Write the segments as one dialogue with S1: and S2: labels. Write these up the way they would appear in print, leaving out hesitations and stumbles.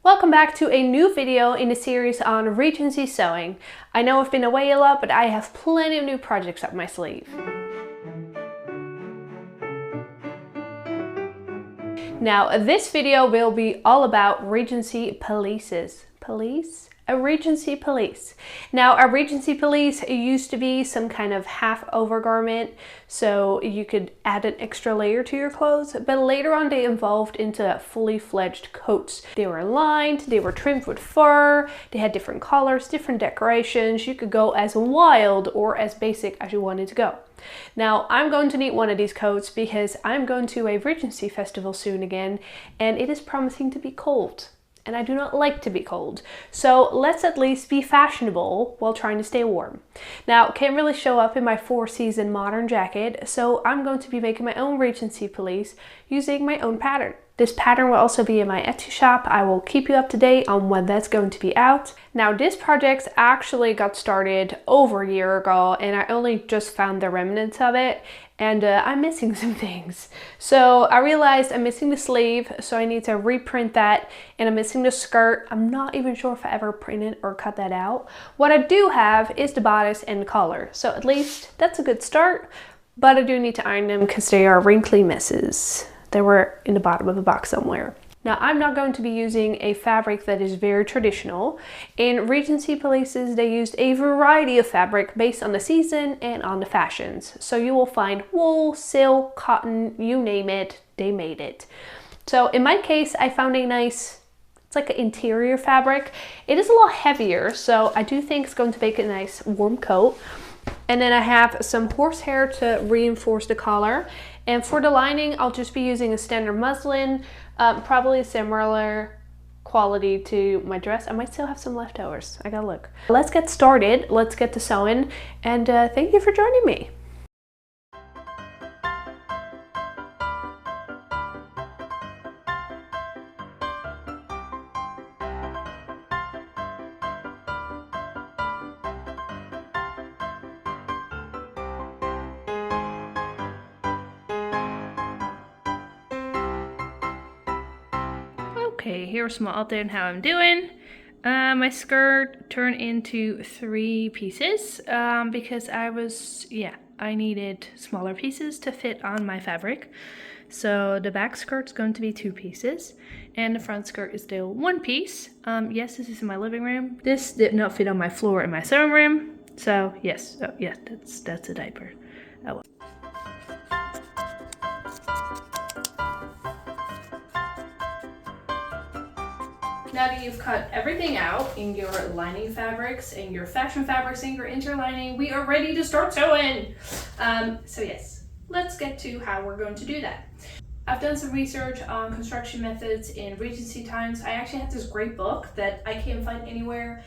S1: Welcome back to a new video in the series on Regency sewing. I know I've been away a lot, but I have plenty of new projects up my sleeve. Now, this video will be all about Regency Pelisses. A Regency Pelisse. Now, a Regency Pelisse used to be some kind of half overgarment, so you could add an extra layer to your clothes, but later on they evolved into fully fledged coats. They were lined, they were trimmed with fur, they had different colors, different decorations. You could go as wild or as basic as you wanted to go. Now, I'm going to need one of these coats because I'm going to a Regency festival soon again, and it is promising to be cold. And I do not like to be cold. So let's at least be fashionable while trying to stay warm. Now, can't really show up in my 4-season modern jacket, so I'm going to be making my own Regency Pelisse using my own pattern. This pattern will also be in my Etsy shop. I will keep you up to date on when that's going to be out. Now, this project actually got started over a year ago, and I only just found the remnants of it. And I'm missing some things. So I realized I'm missing the sleeve, so I need to reprint that, and I'm missing the skirt. I'm not even sure if I ever printed or cut that out. What I do have is the bodice and the collar, so at least that's a good start, but I do need to iron them because they are wrinkly messes. They were in the bottom of the box somewhere. Now, I'm not going to be using a fabric that is very traditional. In Regency Pelisses, they used a variety of fabric based on the season and on the fashions. So you will find wool, silk, cotton, you name it, they made it. So in my case, I found a nice, it's like an interior fabric. It is a lot heavier, so I do think it's going to make a nice warm coat. And then I have some horsehair to reinforce the collar. And for the lining, I'll just be using a standard muslin, probably a similar quality to my dress. I might still have some leftovers. I gotta look. Let's get started. Let's get to sewing. And thank you for joining me. Okay, here's a small update on how I'm doing. My skirt turned into 3 pieces because I needed smaller pieces to fit on my fabric. So the back skirt's going to be 2 pieces and the front skirt is still 1 piece. Yes, this is in my living room. This did not fit on my floor in my sewing room. So yes, that's a diaper. Oh well. Now that you've cut everything out in your lining fabrics and your fashion fabrics and your interlining, we are ready to start sewing. So yes, let's get to how we're going to do that. I've done some research on construction methods in Regency times. I actually have this great book that I can't find anywhere.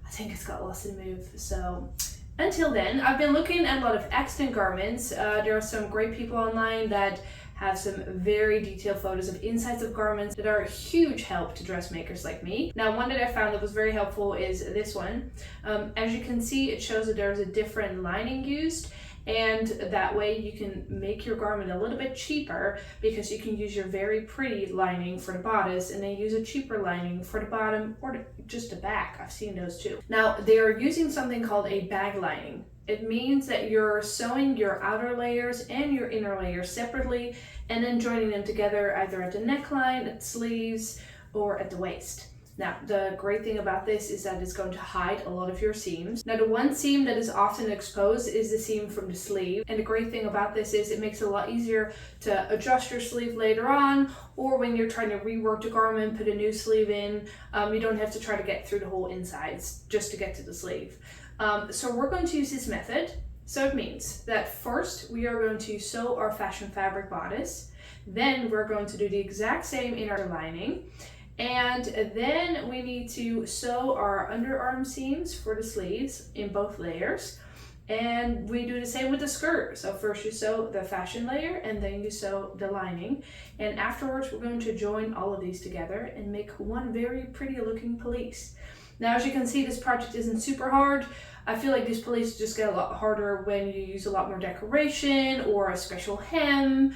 S1: I think it's got lost in the move. So until then, I've been looking at a lot of accident garments. There are some great people online that have some very detailed photos of insides of garments that are a huge help to dressmakers like me. Now, one that I found that was very helpful is this one. As you can see, it shows that there's a different lining used, and that way you can make your garment a little bit cheaper because you can use your very pretty lining for the bodice and then use a cheaper lining for the bottom or just the back. I've seen those too. Now, they are using something called a bag lining. It means that you're sewing your outer layers and your inner layers separately and then joining them together either at the neckline, at the sleeves, or at the waist. Now, the great thing about this is that it's going to hide a lot of your seams. Now, the one seam that is often exposed is the seam from the sleeve. And the great thing about this is it makes it a lot easier to adjust your sleeve later on, or when you're trying to rework the garment, put a new sleeve in, you don't have to try to get through the whole insides just to get to the sleeve. So we're going to use this method. So it means that first we are going to sew our fashion fabric bodice. Then we're going to do the exact same inner lining. And then we need to sew our underarm seams for the sleeves in both layers. And we do the same with the skirt. So first you sew the fashion layer and then you sew the lining. And afterwards we're going to join all of these together and make one very pretty looking pelisse. Now, as you can see, this project isn't super hard. I feel like these pelisses just get a lot harder when you use a lot more decoration or a special hem.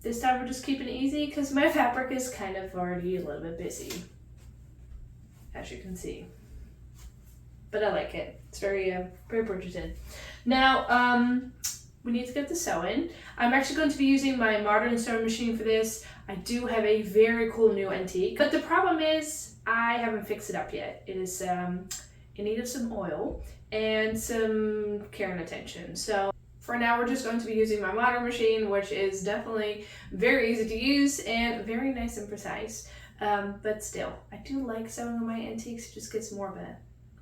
S1: This time we're just keeping it easy because my fabric is kind of already a little bit busy, as you can see. But I like it. It's very Bridgerton. Now, we need to get the sewing. I'm actually going to be using my modern sewing machine for this. I do have a very cool new antique, but the problem is I haven't fixed it up yet. It is in need of some oil and some care and attention. So for now, we're just going to be using my modern machine, which is definitely very easy to use and very nice and precise. But still, I do like sewing on my antiques. It just gets more of a,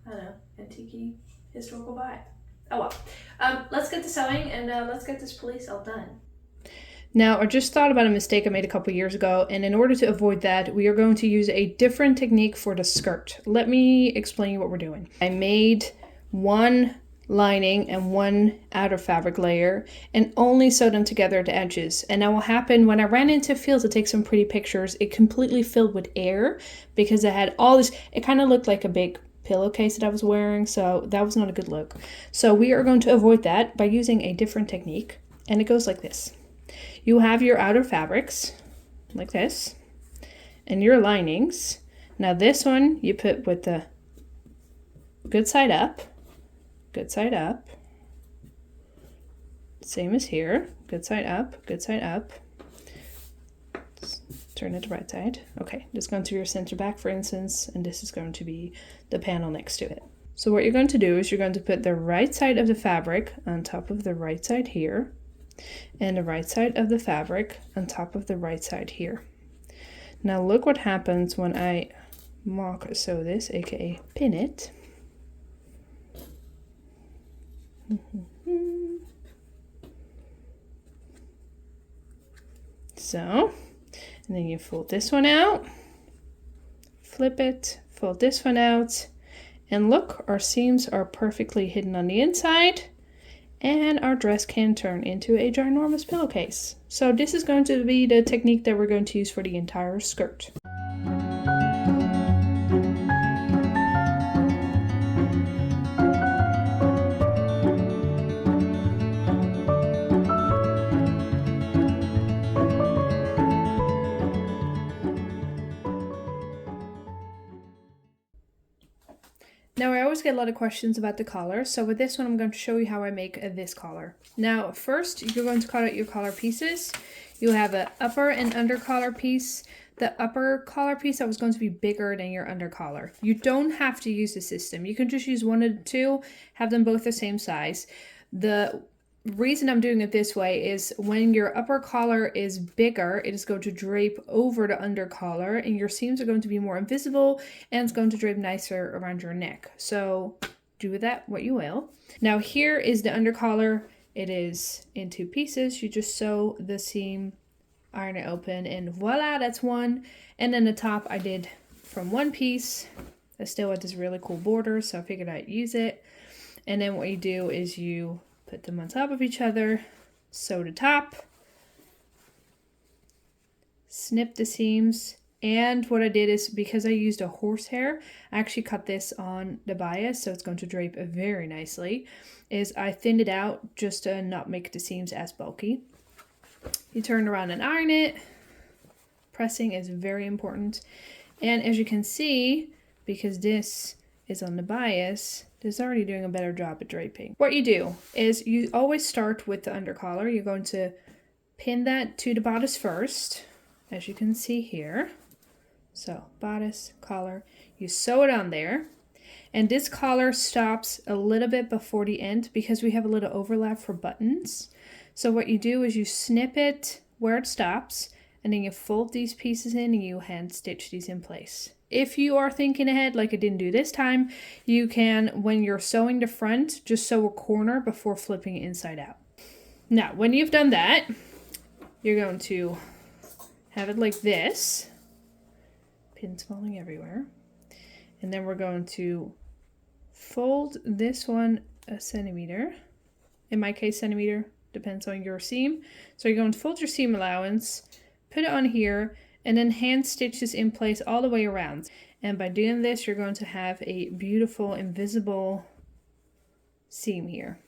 S1: I don't know, antique-y historical vibe. Oh well. Let's get to sewing and let's get this pelisse all done. Now, I just thought about a mistake I made a couple years ago, and in order to avoid that, we are going to use a different technique for the skirt. Let me explain you what we're doing. I made one lining and one outer fabric layer and only sewed them together at the edges. And now what happened when I ran into fields to take some pretty pictures, it completely filled with air because I had all this, it kind of looked like a big pillowcase that I was wearing, so that was not a good look. So we are going to avoid that by using a different technique, and it goes like this. You have your outer fabrics, like this, and your linings. Now this one you put with the good side up, good side up. Same as here, good side up, good side up. Just turn it to right side. Okay, this is going to be your center back, for instance, and this is going to be the panel next to it. So what you're going to do is you're going to put the right side of the fabric on top of the right side here, and the right side of the fabric on top of the right side here. Now look what happens when I mock sew this, aka pin it. So, and then you fold this one out, flip it, fold this one out, and look, our seams are perfectly hidden on the inside. And our dress can turn into a ginormous pillowcase. So this is going to be the technique that we're going to use for the entire skirt. Now I always get a lot of questions about the collar, so with this one I'm going to show you how I make this collar. Now first you're going to cut out your collar pieces. You have an upper and under collar piece. The upper collar piece that was going to be bigger than your under collar. You don't have to use the system. You can just use one of the two, have them both the same size. The reason I'm doing it this way is when your upper collar is bigger, it is going to drape over the under collar and your seams are going to be more invisible and it's going to drape nicer around your neck. So do with that what you will. Now here is the under collar. It is in two pieces. You just sew the seam, iron it open, and voila, that's one. And then the top I did from one piece. I still had this really cool border, so I figured I'd use it. And then what you do is you put them on top of each other, sew the top, snip the seams, and what I did is, because I used a horsehair, I actually cut this on the bias, so it's going to drape very nicely, is I thinned it out just to not make the seams as bulky. You turn around and iron it. Pressing is very important. And as you can see, because this is on the bias, this is already doing a better job at draping. What you do is you always start with the undercollar. You're going to pin that to the bodice first, as you can see here. So bodice, collar, you sew it on there. And this collar stops a little bit before the end because we have a little overlap for buttons. So what you do is you snip it where it stops, and then you fold these pieces in and you hand stitch these in place. If you are thinking ahead, like I didn't do this time, you can, when you're sewing the front, just sew a corner before flipping it inside out. Now, when you've done that, you're going to have it like this. Pins falling everywhere. And then we're going to fold this one a centimeter. In my case, centimeter, depends on your seam. So you're going to fold your seam allowance, put it on here, and then hand stitch this in place all the way around. And by doing this, you're going to have a beautiful invisible seam here.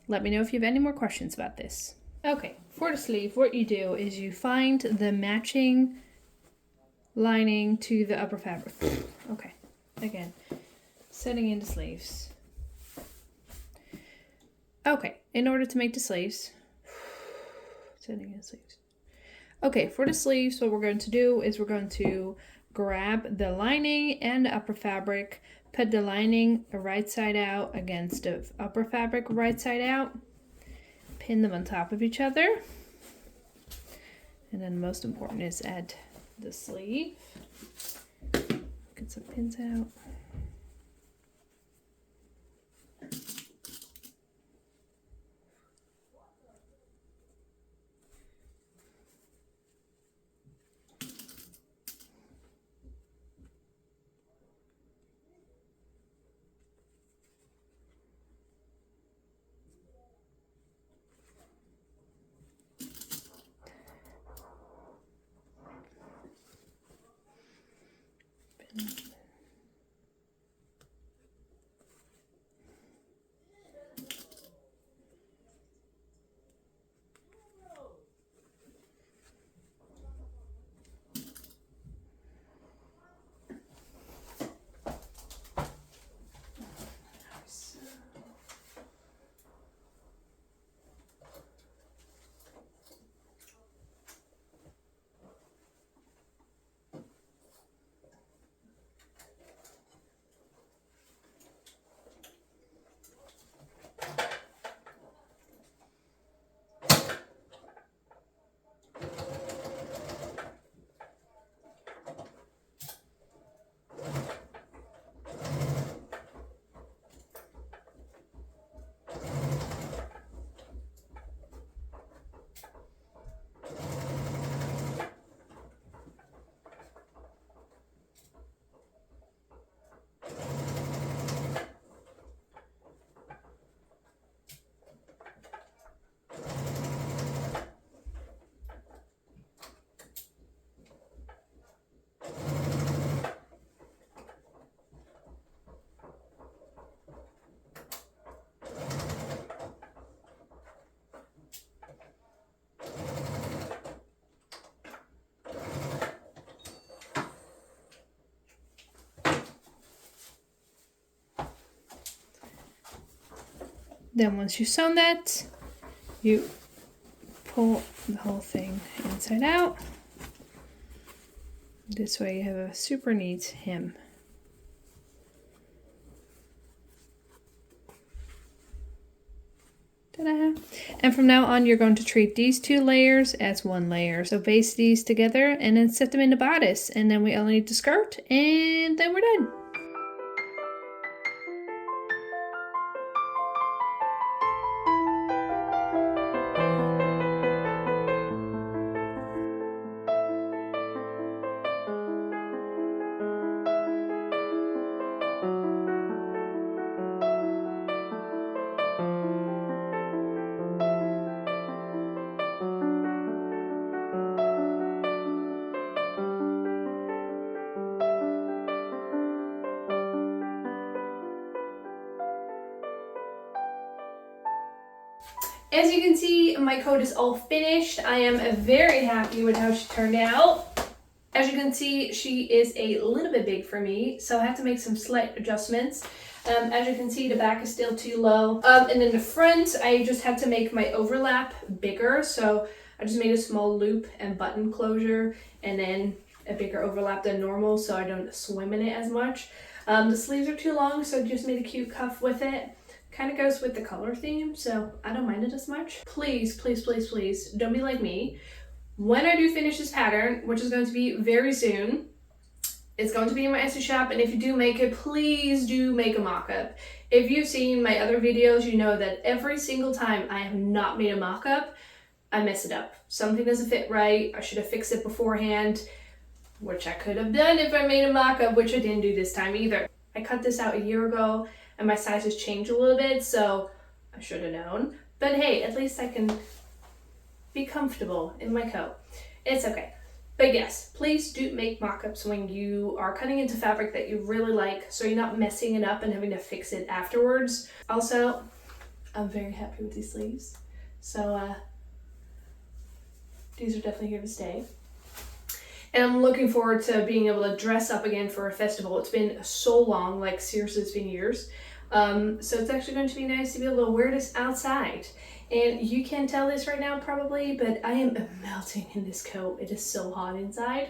S1: Let me know if you have any more questions about this. Okay, for the sleeve, what you do is you find the matching lining to the upper fabric. Okay, again, setting in the sleeves. Okay, in order to make the sleeves, setting in the sleeves. Okay, for the sleeves, what we're going to do is we're going to grab the lining and the upper fabric, put the lining right side out against the upper fabric right side out, pin them on top of each other, and then most important is add the sleeve. Get some pins out. Then once you've sewn that, you pull the whole thing inside out. This way you have a super neat hem. Ta-da! And from now on, you're going to treat these two layers as one layer. So baste these together and then set them in the bodice. And then we only need the skirt and then we're done. As you can see, my coat is all finished. I am very happy with how she turned out. As you can see, she is a little bit big for me, so I had to make some slight adjustments. As you can see, the back is still too low. And then the front, I just had to make my overlap bigger. So I just made a small loop and button closure and then a bigger overlap than normal so I don't swim in it as much. The sleeves are too long, so I just made a cute cuff with it. Kind of goes with the color theme, so I don't mind it as much. Please, please, please, please, don't be like me. When I do finish this pattern, which is going to be very soon, it's going to be in my Etsy shop, and if you do make it, please do make a mock-up. If you've seen my other videos, you know that every single time I have not made a mock-up, I mess it up. Something doesn't fit right, I should have fixed it beforehand, which I could have done if I made a mock-up, which I didn't do this time either. I cut this out a year ago, and my size has changed a little bit, so I should have known. But hey, at least I can be comfortable in my coat. It's okay. But yes, please do make mock-ups when you are cutting into fabric that you really like, so you're not messing it up and having to fix it afterwards. Also, I'm very happy with these sleeves. So these are definitely here to stay. And I'm looking forward to being able to dress up again for a festival. It's been so long, like seriously, it's been years. So it's actually going to be nice to be able to wear this outside. And you can't tell this right now probably, but I am melting in this coat. It is so hot inside.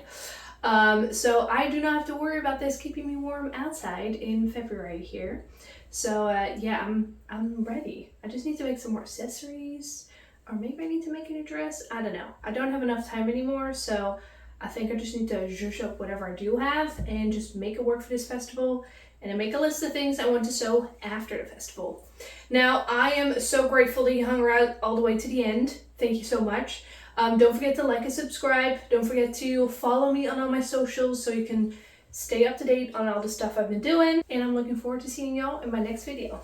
S1: So I do not have to worry about this keeping me warm outside in February here. So yeah, I'm ready. I just need to make some more accessories, or maybe I need to make it a dress. I don't know. I don't have enough time anymore, so I think I just need to zhuzh up whatever I do have and just make it work for this festival, and then make a list of things I want to sew after the festival. Now, I am so grateful that you hung around all the way to the end. Thank you so much. Don't forget to like and subscribe. Don't forget to follow me on all my socials so you can stay up to date on all the stuff I've been doing. And I'm looking forward to seeing y'all in my next video.